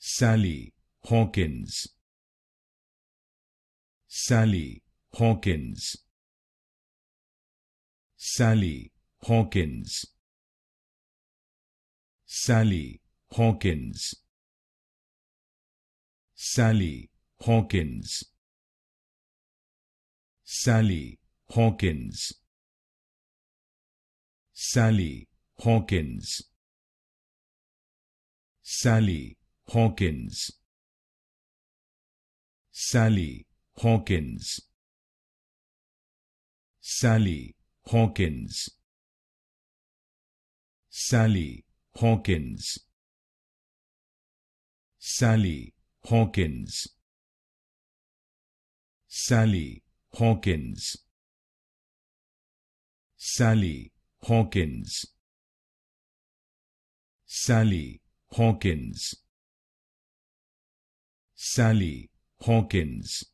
Sally Hawkins, Sally Hawkins, Sally Hawkins, Sally Hawkins, Sally Hawkins, Sally Hawkins, Sally Hawkins, Sally Hawkins, Sally Hawkins, Sally Hawkins, Sally Hawkins, Sally Hawkins, Sally Hawkins, Sally Hawkins, Sally Hawkins, Sally Hawkins,